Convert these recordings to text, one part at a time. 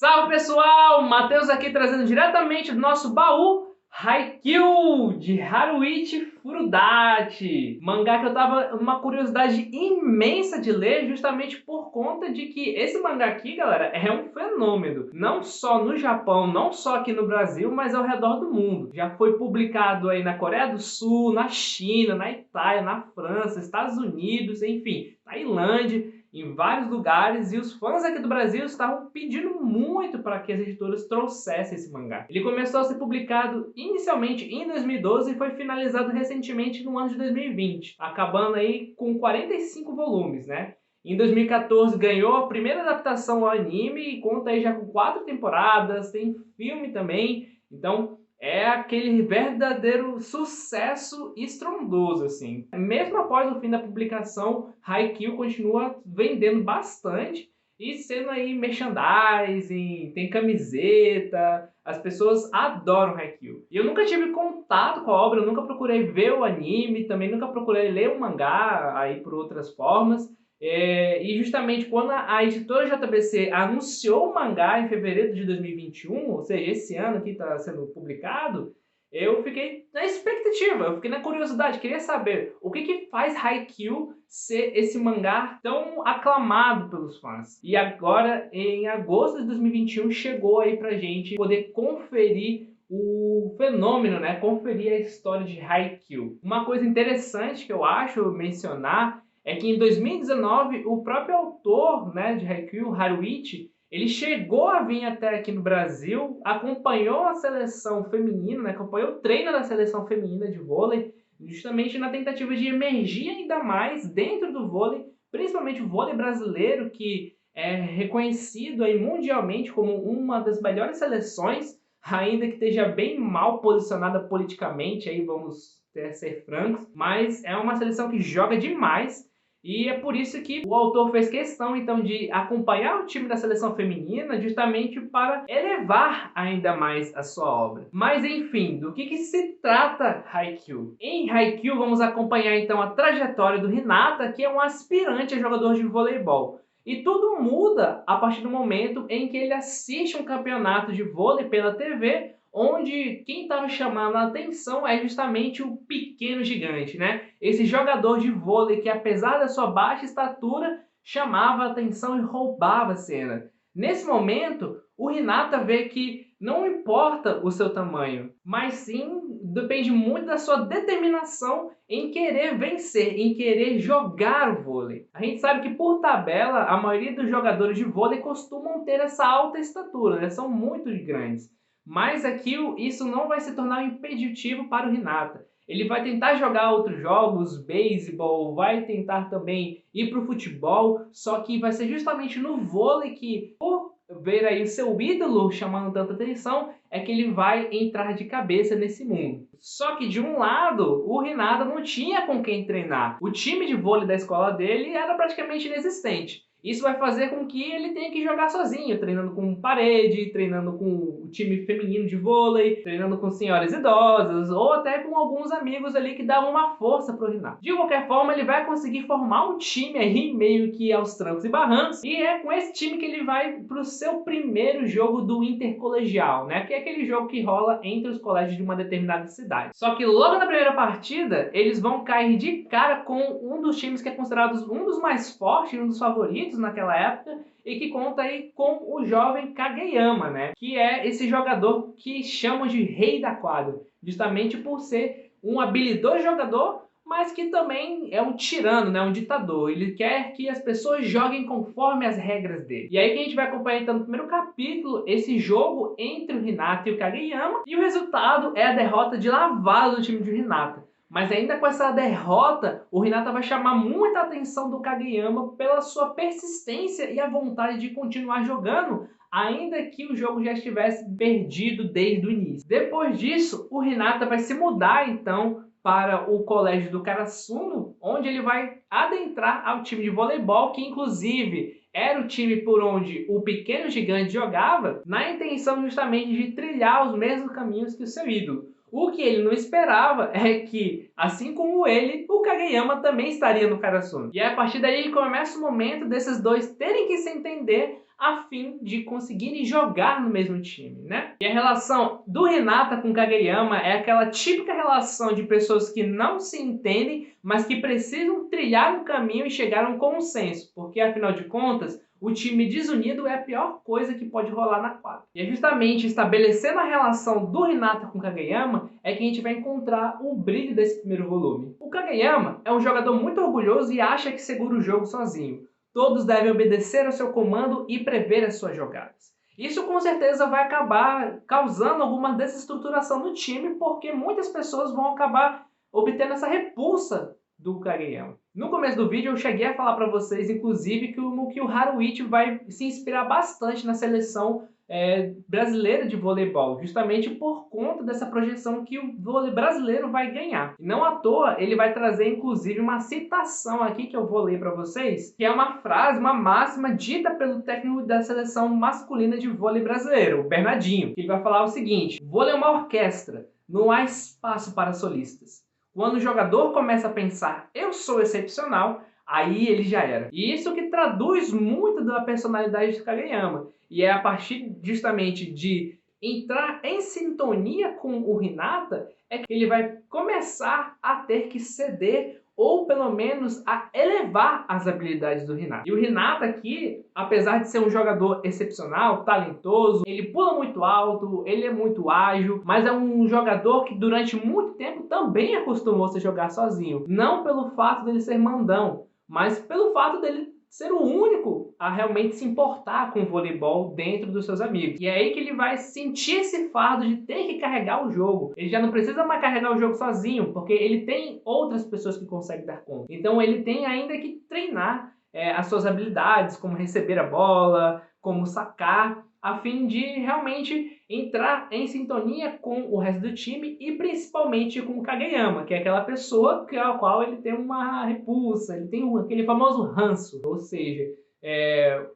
Salve pessoal, Matheus aqui trazendo diretamente do nosso baú Haikyuu de Haruichi Furudate, mangá que eu tava numa curiosidade imensa de ler justamente por conta de que esse mangá aqui, galera, é um fenômeno, não só no Japão, não só aqui no Brasil, mas ao redor do mundo. Já foi publicado aí na Coreia do Sul, na China, na Itália, na França, Estados Unidos, enfim, Tailândia, em vários lugares, e os fãs aqui do Brasil estavam pedindo muito para que as editoras trouxessem esse mangá. Ele começou a ser publicado inicialmente em 2012 e foi finalizado recentemente no ano de 2020, acabando aí com 45 volumes, né? Em 2014 ganhou a primeira adaptação ao anime e conta aí já com 4 temporadas, tem filme também, então é aquele verdadeiro sucesso estrondoso, assim. Mesmo após o fim da publicação, Haikyuu continua vendendo bastante e sendo aí merchandising, tem camiseta, as pessoas adoram Haikyuu. E eu nunca tive contato com a obra, eu nunca procurei ver o anime, também nunca procurei ler o mangá aí por outras formas. E justamente quando a editora JBC anunciou o mangá em fevereiro de 2021, ou seja, esse ano que está sendo publicado, eu fiquei na expectativa, eu fiquei na curiosidade, queria saber o que faz Haikyuu ser esse mangá tão aclamado pelos fãs. E agora, em agosto de 2021, chegou aí pra gente poder conferir o fenômeno, né? Conferir a história de Haikyuu. Uma coisa interessante que eu acho mencionar é que em 2019 o próprio autor, né, de Haikyuu, Haruichi, ele chegou a vir até aqui no Brasil, acompanhou a seleção feminina, né, acompanhou o treino da seleção feminina de vôlei, justamente na tentativa de emergir ainda mais dentro do vôlei, principalmente o vôlei brasileiro, que é reconhecido aí mundialmente como uma das melhores seleções, ainda que esteja bem mal posicionada politicamente, aí vamos ser francos, mas é uma seleção que joga demais. E é por isso que o autor fez questão, então, de acompanhar o time da seleção feminina justamente para elevar ainda mais a sua obra. Mas, enfim, do que se trata Haikyuu? Em Haikyuu, vamos acompanhar, então, a trajetória do Hinata, que é um aspirante a jogador de voleibol. E tudo muda a partir do momento em que ele assiste um campeonato de vôlei pela TV, onde quem estava chamando a atenção é justamente o pequeno gigante, né? Esse jogador de vôlei que, apesar da sua baixa estatura, chamava a atenção e roubava a cena. Nesse momento, o Hinata vê que não importa o seu tamanho, mas sim depende muito da sua determinação em querer vencer, em querer jogar o vôlei. A gente sabe que, por tabela, a maioria dos jogadores de vôlei costumam ter essa alta estatura, né? São muito grandes. Mas aqui isso não vai se tornar um impeditivo para o Hinata. Ele vai tentar jogar outros jogos, beisebol, vai tentar também ir para o futebol, só que vai ser justamente no vôlei que, por ver aí o seu ídolo chamando tanta atenção, é que ele vai entrar de cabeça nesse mundo. Só que de um lado, o Hinata não tinha com quem treinar. O time de vôlei da escola dele era praticamente inexistente. Isso vai fazer com que ele tenha que jogar sozinho, treinando com parede, treinando com o time feminino de vôlei, treinando com senhoras idosas, ou até com alguns amigos ali que davam uma força pro Hinata. De qualquer forma, ele vai conseguir formar um time aí meio que aos trancos e barrancos, e é com esse time que ele vai pro seu primeiro jogo do intercolegial, né? Que é aquele jogo que rola entre os colégios de uma determinada cidade. Só que logo na primeira partida, eles vão cair de cara com um dos times que é considerado um dos mais fortes, um dos favoritos naquela época, e que conta aí com o jovem Kageyama, né? Que é esse jogador que chamam de rei da quadra, justamente por ser um habilidoso jogador, mas que também é um tirano, né? Um ditador. Ele quer que as pessoas joguem conforme as regras dele. E aí que a gente vai acompanhar então no primeiro capítulo esse jogo entre o Hinata e o Kageyama, e o resultado é a derrota de lavada do time de Hinata. Mas ainda com essa derrota, o Hinata vai chamar muita atenção do Kageyama pela sua persistência e a vontade de continuar jogando, ainda que o jogo já estivesse perdido desde o início. Depois disso, o Hinata vai se mudar então para o colégio do Karasuno, onde ele vai adentrar ao time de voleibol, que inclusive era o time por onde o pequeno gigante jogava, na intenção justamente de trilhar os mesmos caminhos que o seu ídolo. O que ele não esperava é que, assim como ele, o Kageyama também estaria no Karasuno. E a partir daí começa o momento desses dois terem que se entender a fim de conseguirem jogar no mesmo time, né? E a relação do Hinata com o Kageyama é aquela típica relação de pessoas que não se entendem, mas que precisam trilhar um caminho e chegar a um consenso, porque afinal de contas, o time desunido é a pior coisa que pode rolar na quadra. E é justamente estabelecendo a relação do Hinata com o Kageyama é que a gente vai encontrar o brilho desse primeiro volume. O Kageyama é um jogador muito orgulhoso e acha que segura o jogo sozinho. Todos devem obedecer ao seu comando e prever as suas jogadas. Isso com certeza vai acabar causando alguma desestruturação no time, porque muitas pessoas vão acabar obtendo essa repulsa do Kageyama. No começo do vídeo eu cheguei a falar para vocês, inclusive, que o Haruichi vai se inspirar bastante na seleção brasileira de voleibol, justamente por conta dessa projeção que o vôlei brasileiro vai ganhar. E não à toa, ele vai trazer inclusive uma citação aqui que eu vou ler para vocês, que é uma frase, uma máxima dita pelo técnico da seleção masculina de vôlei brasileiro, o Bernardinho. Ele vai falar o seguinte: vôlei é uma orquestra, não há espaço para solistas. Quando o jogador começa a pensar, eu sou excepcional, aí ele já era. E isso que traduz muito da personalidade de Kageyama. E é a partir justamente de entrar em sintonia com o Hinata é que ele vai começar a ter que ceder ou pelo menos a elevar as habilidades do Hinata. E o Hinata aqui, apesar de ser um jogador excepcional, talentoso, ele pula muito alto, ele é muito ágil, mas é um jogador que durante muito tempo também acostumou-se a jogar sozinho. Não pelo fato dele ser mandão, mas pelo fato dele ser o único a realmente se importar com o voleibol dentro dos seus amigos. E é aí que ele vai sentir esse fardo de ter que carregar o jogo. Ele já não precisa mais carregar o jogo sozinho, porque ele tem outras pessoas que conseguem dar conta. Então ele tem ainda que treinar as suas habilidades, como receber a bola, como sacar, a fim de realmente entrar em sintonia com o resto do time e principalmente com o Kageyama, que é aquela pessoa a qual ele tem uma repulsa, ele tem aquele famoso ranço. Ou seja,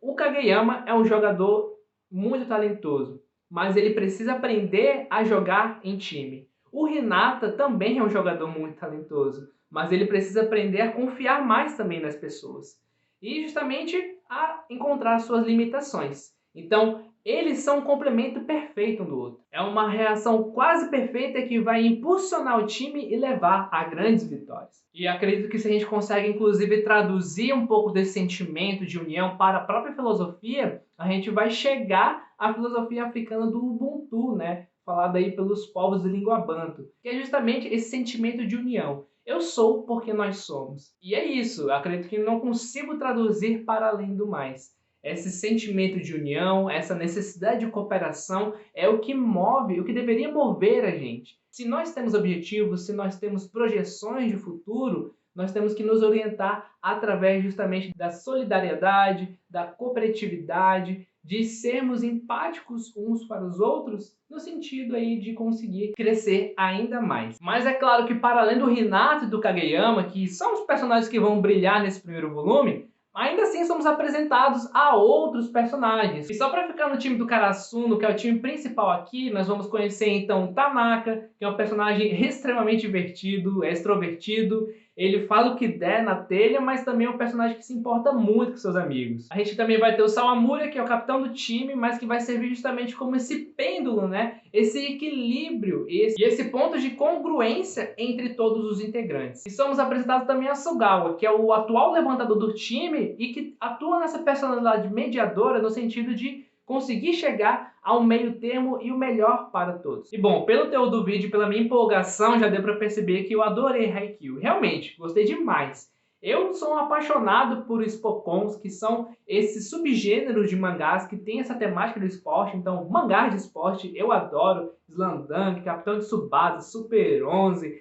o Kageyama é um jogador muito talentoso, mas ele precisa aprender a jogar em time. O Hinata também é um jogador muito talentoso, mas ele precisa aprender a confiar mais também nas pessoas e justamente a encontrar suas limitações. Então, eles são um complemento perfeito um do outro. É uma reação quase perfeita que vai impulsionar o time e levar a grandes vitórias. E acredito que se a gente consegue, inclusive, traduzir um pouco desse sentimento de união para a própria filosofia, a gente vai chegar à filosofia africana do Ubuntu, né? Falada aí pelos povos de língua banto, que é justamente esse sentimento de união. Eu sou porque nós somos. E é isso, acredito que não consigo traduzir para além do mais. Esse sentimento de união, essa necessidade de cooperação é o que move, o que deveria mover a gente. Se nós temos objetivos, se nós temos projeções de futuro, nós temos que nos orientar através justamente da solidariedade, da cooperatividade, de sermos empáticos uns para os outros, no sentido aí de conseguir crescer ainda mais. Mas é claro que para além do Hinata e do Kageyama, que são os personagens que vão brilhar nesse primeiro volume, ainda assim somos apresentados a outros personagens. E só para ficar no time do Karasuno, que é o time principal aqui, nós vamos conhecer então Tanaka, que é um personagem extremamente divertido, extrovertido. Ele fala o que der na telha, mas também é um personagem que se importa muito com seus amigos. A gente também vai ter o Sawamura, que é o capitão do time, mas que vai servir justamente como esse pêndulo, né? Esse equilíbrio e esse ponto de congruência entre todos os integrantes. E somos apresentados também a Sugawa, que é o atual levantador do time e que atua nessa personalidade mediadora no sentido de conseguir chegar ao meio termo e o melhor para todos. E bom, pelo teor do vídeo, pela minha empolgação, já deu para perceber que eu adorei Haikyuu. Realmente, gostei demais. Eu sou um apaixonado por Spokons, que são esses subgêneros de mangás que tem essa temática do esporte. Então, mangás de esporte eu adoro. Slandunk, Capitão de Tsubasa, Super 11,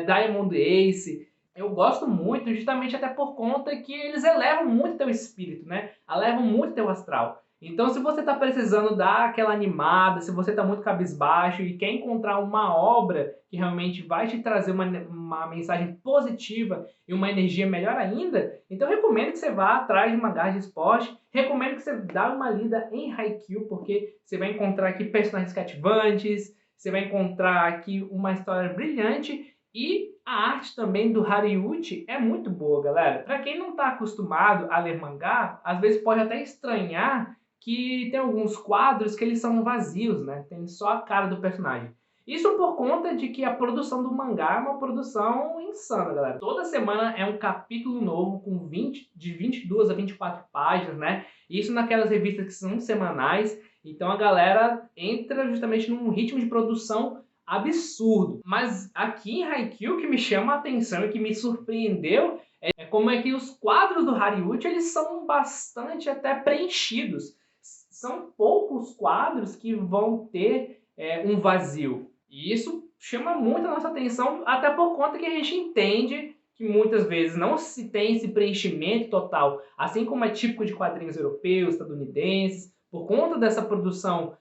Diamond Ace. Eu gosto muito, justamente até por conta que eles elevam muito teu espírito, né? Elevam muito teu astral. Então, se você está precisando dar aquela animada, se você está muito cabisbaixo e quer encontrar uma obra que realmente vai te trazer uma mensagem positiva e uma energia melhor ainda, então eu recomendo que você vá atrás de mangás de esporte, recomendo que você dê uma lida em Haikyuu, porque você vai encontrar aqui personagens cativantes, Você vai encontrar aqui uma história brilhante e a arte também do Hariuchi é muito boa, galera. Para quem não está acostumado a ler mangá, às vezes pode até estranhar que tem alguns quadros que eles são vazios, né? Tem só a cara do personagem. Isso por conta de que a produção do mangá é uma produção insana, galera. Toda semana é um capítulo novo com de 22 a 24 páginas, né? Isso naquelas revistas que são semanais. Então a galera entra justamente num ritmo de produção absurdo. Mas aqui em Haikyuu, o que me chama a atenção e que me surpreendeu é como é que os quadros do Hariuchi eles são bastante até preenchidos. São poucos quadros que vão ter um vazio. E isso chama muito a nossa atenção, até por conta que a gente entende que muitas vezes não se tem esse preenchimento total, assim como é típico de quadrinhos europeus, estadunidenses, por conta dessa produção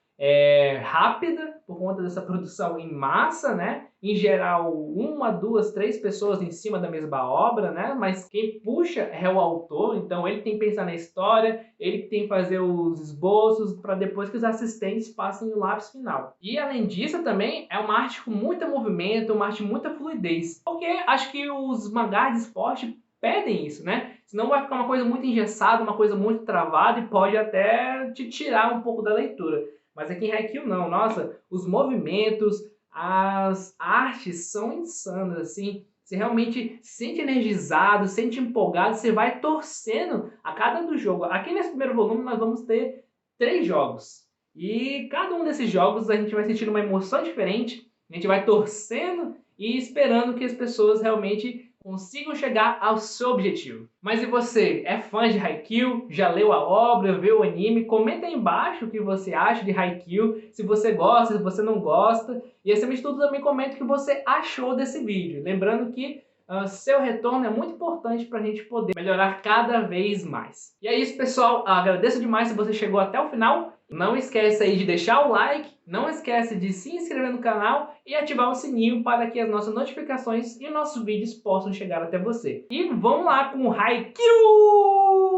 rápida, por conta dessa produção em massa, né? Em geral, uma, duas, três pessoas em cima da mesma obra, né? Mas quem puxa é o autor, então ele tem que pensar na história, ele tem que fazer os esboços para depois que os assistentes passem o lápis final. E além disso também é uma arte com muito movimento, uma arte com muita fluidez, porque acho que os mangás de esporte pedem isso, né? Senão vai ficar uma coisa muito engessada, uma coisa muito travada e pode até te tirar um pouco da leitura. Mas aqui em Haikyuu não, nossa, os movimentos, as artes são insanas, assim. Você realmente se sente energizado, se sente empolgado, você vai torcendo a cada do jogo. Aqui nesse primeiro volume nós vamos ter 3 jogos. E cada um desses jogos a gente vai sentir uma emoção diferente, a gente vai torcendo e esperando que as pessoas realmente consigam chegar ao seu objetivo. Mas e você? É fã de Haikyuu? Já leu a obra? Viu o anime? Comenta aí embaixo o que você acha de Haikyuu, se você gosta, se você não gosta. E acima de tudo também comenta o que você achou desse vídeo. Lembrando que seu retorno é muito importante para a gente poder melhorar cada vez mais. E é isso, pessoal. Agradeço demais se você chegou até o final. Não esquece aí de deixar o like, não esquece de se inscrever no canal e ativar o sininho para que as nossas notificações e nossos vídeos possam chegar até você. E vamos lá com o Haikyuu!